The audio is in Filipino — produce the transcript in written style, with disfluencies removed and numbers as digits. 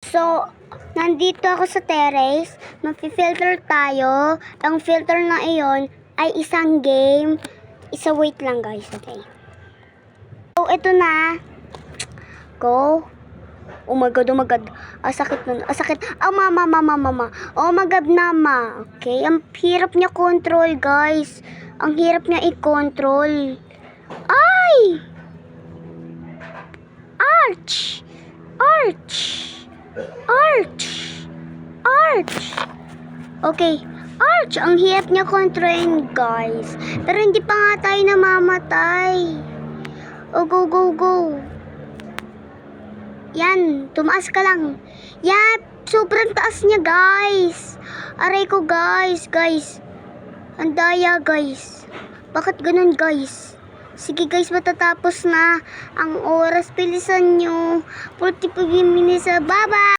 So, nandito ako sa terrace. Magfi-filter tayo. Ang filter na iyon ay isang game. Wait lang guys, okay. So, ito na. Go. Oh my god, oh my god. Sakit nun. Sakit. Oh, mama. Oh my god, mama. Okay, ang hirap niya control, guys. Ang hirap niya i-control. Ay! Arch! Okay. Arch! Ang hirap niya kontrolin, guys. Pero hindi pa nga tayo namamatay. Oh, go. Yan. Tumaas ka lang. Yan. Sobrang taas niya, guys. Aray ko, guys. Ang daya, guys. Bakit ganun, guys? Sige, guys. Matatapos na ang oras. Bilisan nyo. 45 minutes. Bye-bye!